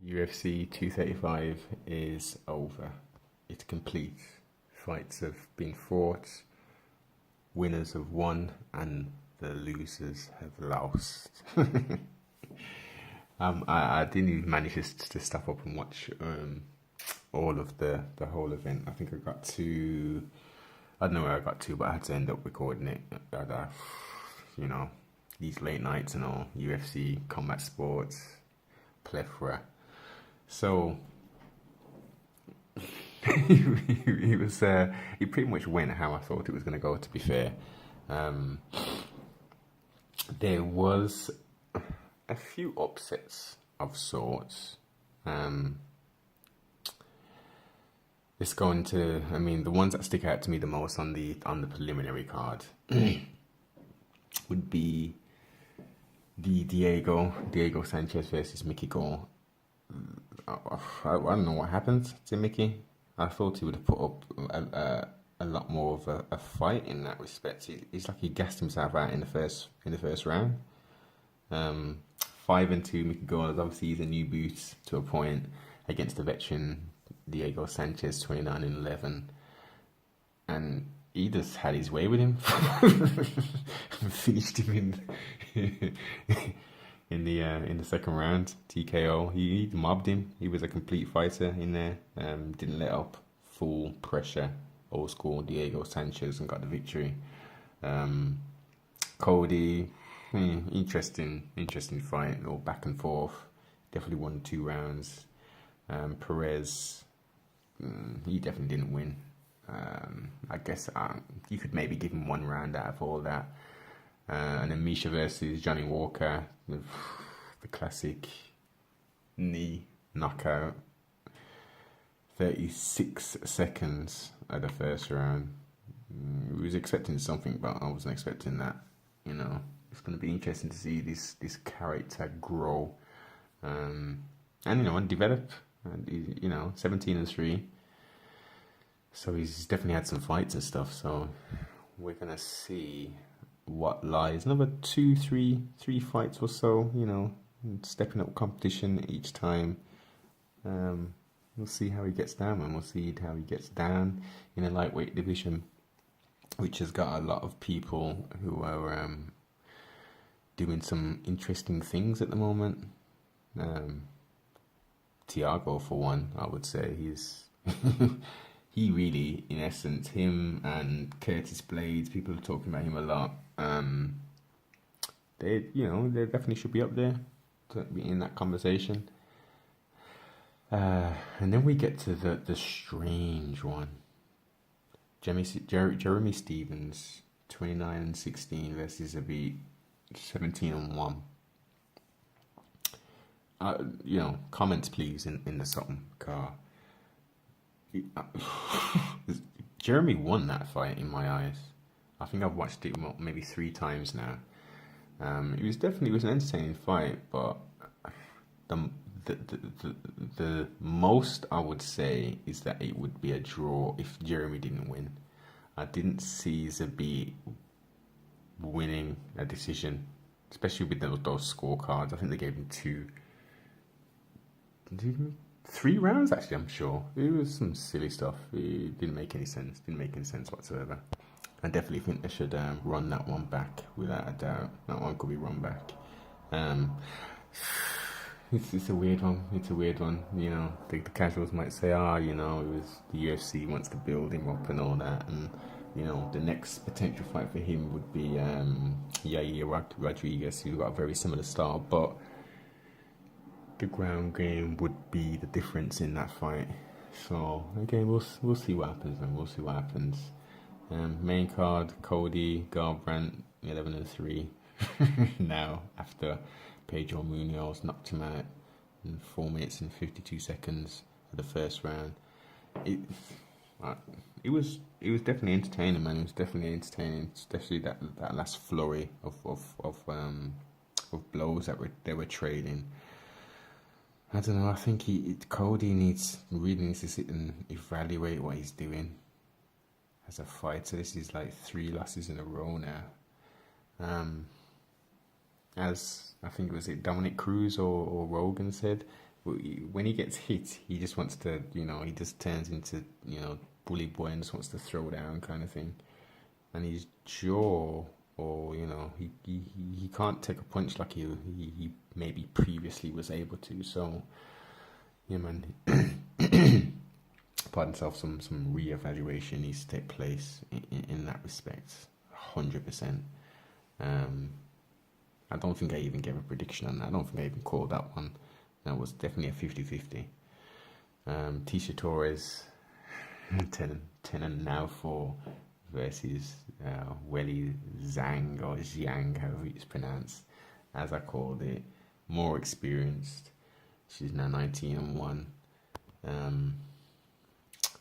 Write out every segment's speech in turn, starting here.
UFC 235 is over. It's complete. Fights have been fought, winners have won, and the losers have lost. I didn't even manage to stop up and watch all of the whole event. I think I got to, I don't know where I got to, but I had to end up recording it. These late nights and all, UFC, combat sports, plethora. So he pretty much went how I thought it was going to go, to be fair. There was a few upsets of sorts. Let's go into, the ones that stick out to me the most on the preliminary card would be the Diego Sanchez versus Mickey Gall. I don't know what happened to Mickey. I thought he would have put up a lot more of a fight in that respect. It's like he gassed himself out in the first round. 5-2 Mickey Gall is obviously he's a new boot to a point against the veteran Diego Sanchez, 29-11, and he just had his way with him. And finished him in the second round, TKO. He mobbed him. He was a complete fighter in there. Didn't let up. Full pressure. Old school Diego Sanchez, and got the victory. Cody, interesting fight. All back and forth. Definitely won 2 rounds. Perez, he definitely didn't win. I guess you could maybe give him 1 round out of all that. And then Misha versus Johnny Walker, the classic knee knockout. 36 seconds at the first round. We was expecting something, but I wasn't expecting that. It's going to be interesting to see this character grow, and develop. 17-3. So he's definitely had some fights and stuff. So we're gonna see what lies. Another 3 fights or so. Stepping up competition each time. We'll see how he gets down, and we'll see how he gets down in a lightweight division, which has got a lot of people who are doing some interesting things at the moment. Thiago, for one, I would say he's he really, in essence, him and Curtis Blades, people are talking about him a lot. They definitely should be up there to be in that conversation. And then we get to the strange one. Jeremy Stephens, 29-16 versus Zabit, 17-1. Comments please in the something car. Jeremy won that fight in my eyes. I think I've watched it maybe 3 times now. It was an entertaining fight, but the most I would say is that it would be a draw if Jeremy didn't win. I didn't see Zabit winning a decision, especially with those scorecards. I think they gave him 3 rounds, actually, I'm sure. It was some silly stuff. It didn't make any sense. Whatsoever. I definitely think they should run that one back, without a doubt. That one could be run back. It's a weird one. The casuals might say, it was the UFC wants to build him up and all that. And, the next potential fight for him would be Yair Rodriguez, who's got a very similar style. But the ground game would be the difference in that fight. So again, we'll see what happens, and we'll see what happens. Main card: Cody, Garbrandt, 11-3. Now after Pedro Munhoz knocked him out in 4 minutes and 52 seconds of the first round. It was definitely entertaining, man. It was definitely entertaining, especially that last flurry of blows that they were trading. I don't know. I think Cody really needs to sit and evaluate what he's doing as a fighter. This is like 3 losses in a row now. As I think it was Dominic Cruz or Rogan said, when he gets hit, he just wants to, he just turns into, bully boy and just wants to throw down kind of thing. And his jaw, or he can't take a punch like he maybe previously was able to. So yeah, man. Pardon himself, some re-evaluation needs to take place in that respect. 100%. I don't think I even gave a prediction on that. I don't think I even called that one. That was definitely a 50-50. Tecia Torres, 10 now 4 versus Weili Zhang, or Zhang, however it's pronounced, as I called it. More experienced. She's now 19-1.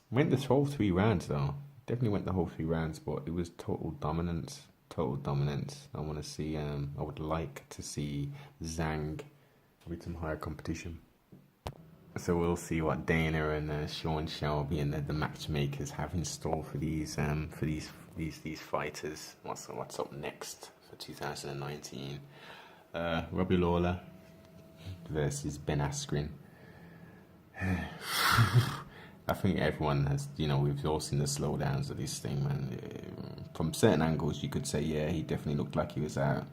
Went the whole 3 rounds though. Definitely went the whole 3 rounds, but it was total dominance. I want to see. I would like to see Zhang with some higher competition. So we'll see what Dana and Sean Shelby and the matchmakers have in store for these fighters. What's up next for 2019? Robbie Lawler versus Ben Askren. I think everyone has, we've all seen the slowdowns of this thing, man. From certain angles, you could say, yeah, he definitely looked like he was out.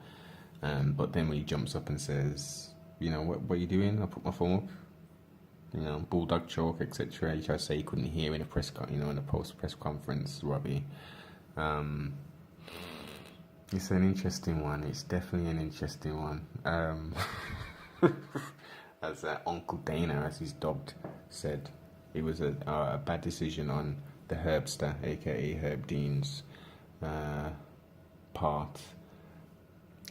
But then when he jumps up and says, what are you doing? I put my phone up. Bulldog choke, etc. He tried to say he couldn't hear in a in a post-press conference, Robbie. It's an interesting one. It's definitely an interesting one. As Uncle Dana, as he's dubbed, said, it was a bad decision on the Herbster, aka Herb Dean's part.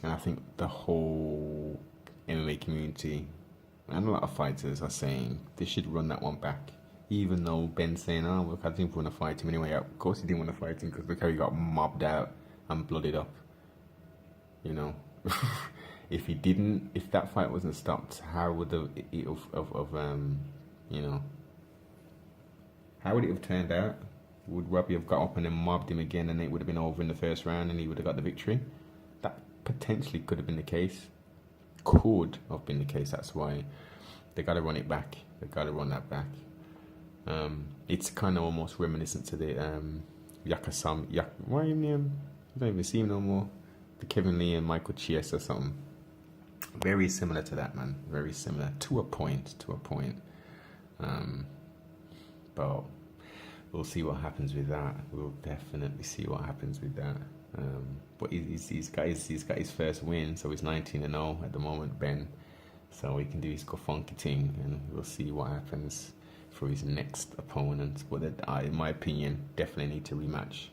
And I think the whole MMA community and a lot of fighters are saying they should run that one back. Even though Ben's saying, oh, look, I didn't want to fight him anyway. Of course he didn't want to fight him, because look how he got mobbed out and blooded up. If that fight wasn't stopped, how would how would it have turned out? Would Robbie have got up and then mobbed him again, and it would have been over in the first round and he would have got the victory? That potentially could have been the case. Could have been the case. That's why they got to run it back. They got to run that back. It's kind of almost reminiscent to the why you name? I don't even see him no more. The Kevin Lee and Michael Chiasson or something. Very similar to that, man. Very similar to a point. But we'll see what happens with that. We'll definitely see what happens with that. But he's got his first win, so he's 19-0 at the moment, Ben. So he can do his funky thing, and we'll see what happens for his next opponent. But in my opinion, definitely need to rematch.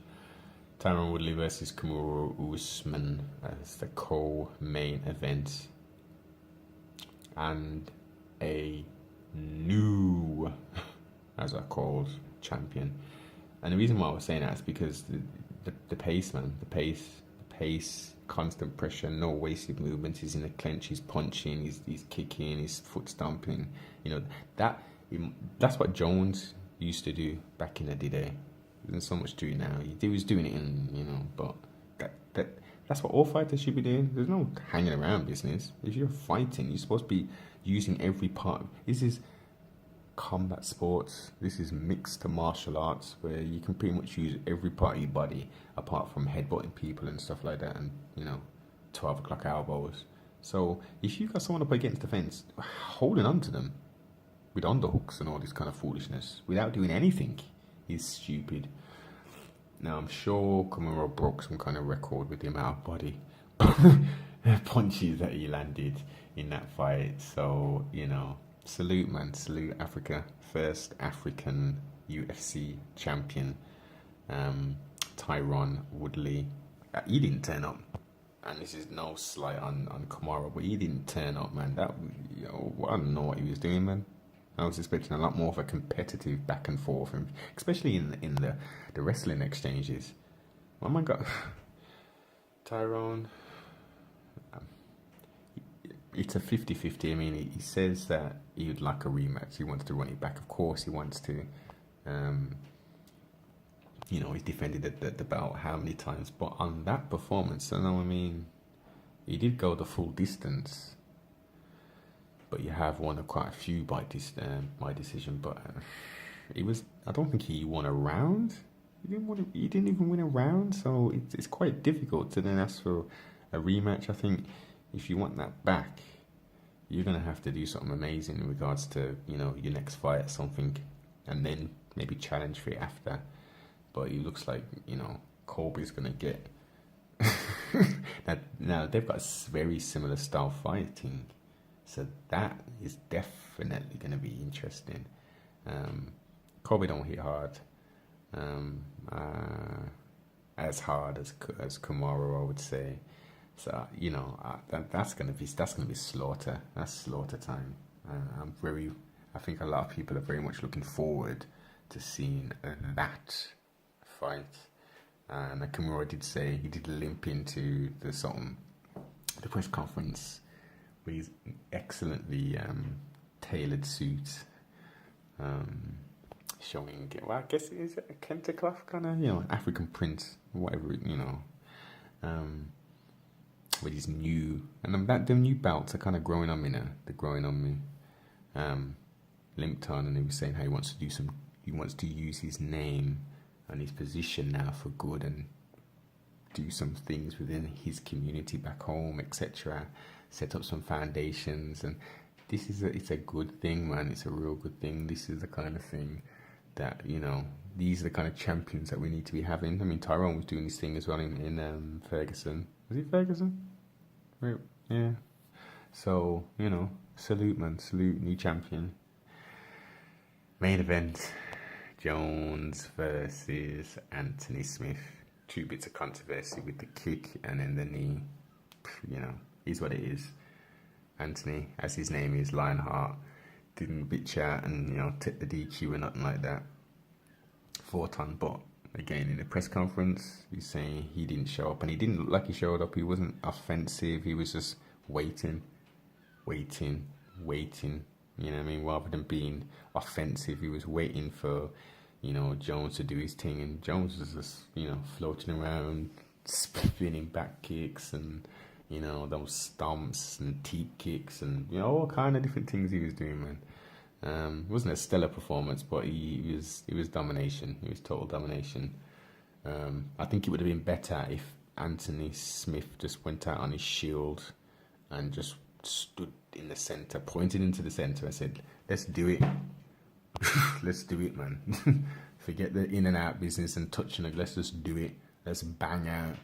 Tyron Woodley versus Kamaru Usman as the co-main event, and a new, as I called, champion. And the reason why I was saying that is because the pace, man, the pace, constant pressure, no wasted movements. He's in a clench, he's punching, he's kicking, he's foot stomping. That's what Jones used to do back in the day. There's so much to it now. He was doing it but that's what all fighters should be doing. There's no hanging around business. If you're fighting, you're supposed to be using every part. This is combat sports. This is mixed martial arts, where you can pretty much use every part of your body apart from headbutting people and stuff like that, and 12 o'clock elbows. So if you got someone up against the fence, holding on to them with underhooks and all this kind of foolishness without doing anything is stupid. Now I'm sure Kamaru broke some kind of record with the amount of body punches that he landed in that fight. So salute, man, salute Africa. First African UFC champion, Tyron Woodley. He didn't turn up, and this is no slight on Kamaru, but he didn't turn up, man. That I don't know what he was doing, man. I was expecting a lot more of a competitive back and forth, and especially in the wrestling exchanges. Oh my God, Tyron. It's a 50-50. I mean, he says that he would like a rematch. He wants to run it back. Of course, he wants to. He's defended the belt how many times, but on that performance, he did go the full distance. but you have won quite a few by decision. But it was, I don't think he won a round. He didn't even win a round, so it's quite difficult to then ask for a rematch. I think if you want that back, you're gonna have to do something amazing in regards to, you know, your next fight, something, and then maybe challenge for it after. But it looks like, you know, Colby's gonna get. Now they've got very similar style fighting, so that is definitely gonna be interesting. Colby don't hit hard, as hard as Kamaru, I would say. So, you know, that's gonna be slaughter. That's slaughter time. I think a lot of people are very much looking forward to seeing that fight. And Kamaru did say he did limp into the press conference with his excellently tailored suit, showing, well, I guess it's a kente cloth kind of, you know, African print, whatever, you know, with his new, and the new belts are kind of growing on me now. They're growing on me. Limped on, and he was saying how he wants to use his name and his position now for good and do some things within his community back home, etc. Set up some foundations, and it's a good thing, man. It's a real good thing. This is the kind of thing that, you know, these are the kind of champions that we need to be having. I mean, Tyron was doing this thing as well in Ferguson. Was it Ferguson? Right. Yeah. So, you know, salute, man. Salute, new champion. Main event, Jones versus Anthony Smith. 2 bits of controversy with the kick and then the knee. You know, is what it is. Anthony, as his name is, Lionheart, didn't bitch out and, you know, take the DQ or nothing like that. Fought on, but again, in the press conference, he's saying he didn't show up, and he didn't look like he showed up. He wasn't offensive. He was just waiting. You know what I mean? Rather than being offensive, he was waiting for, you know, Jones to do his thing, and Jones was just, you know, floating around, spinning back kicks, and, you know, those stomps and teep kicks, and, you know, all kind of different things he was doing, man. It wasn't a stellar performance, but it was domination. It was total domination. I think it would have been better if Anthony Smith just went out on his shield and just stood in the center, pointed into the center and said, "Let's do it." Let's do it, man. Forget the in and out business and touching it. Let's just do it. Let's bang out.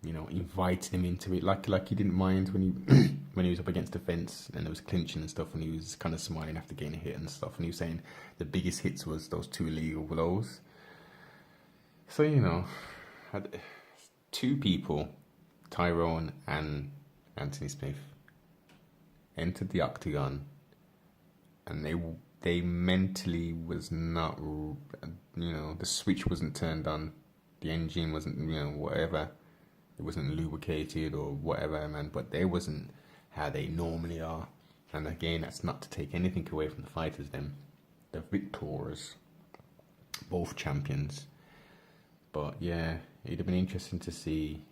You know, invite him into it, like he didn't mind when he when he was up against the fence and there was clinching and stuff, and he was kind of smiling after getting a hit and stuff, and he was saying the biggest hits was those 2 illegal blows. So, you know, 2 people, Tyron and Anthony Smith, entered the octagon, and they mentally was not, you know, the switch wasn't turned on, the engine wasn't, you know, whatever. It wasn't lubricated or whatever, man, but they wasn't how they normally are. And again, that's not to take anything away from the fighters, them. The victors, both champions. But yeah, it'd have been interesting to see,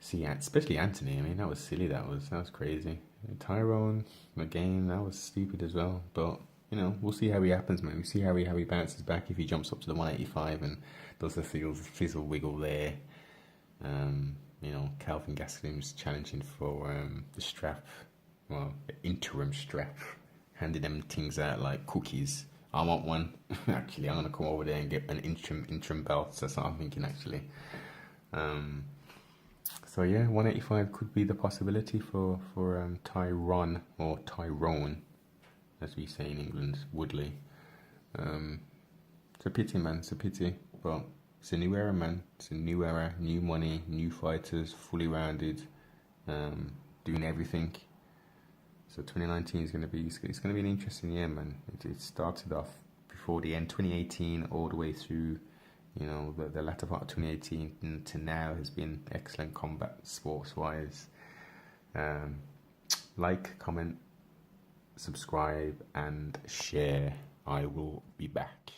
especially Anthony. I mean, that was silly, that was crazy. And Tyron, again, that was stupid as well. But, you know, we'll see how he happens, man. We'll see how he bounces back if he jumps up to the 185 and does the fizzle wiggle there. You know, Calvin Gastelum's challenging for the strap, well, the interim strap, handing them things out like cookies. I want one. Actually, I'm gonna come over there and get an interim belt. That's what I'm thinking, actually. So yeah, 185 could be the possibility for Tyron, or Tyrone, as we say in England, Woodley. It's a pity, man. It's a pity, but it's a new era, man. It's a new era, new money, new fighters, fully rounded, doing everything. So 2019 is going to be an interesting year, man. It started off before the end, 2018, all the way through, you know, the latter part of 2018 to now has been excellent combat sports-wise. Like, comment, subscribe, and share. I will be back.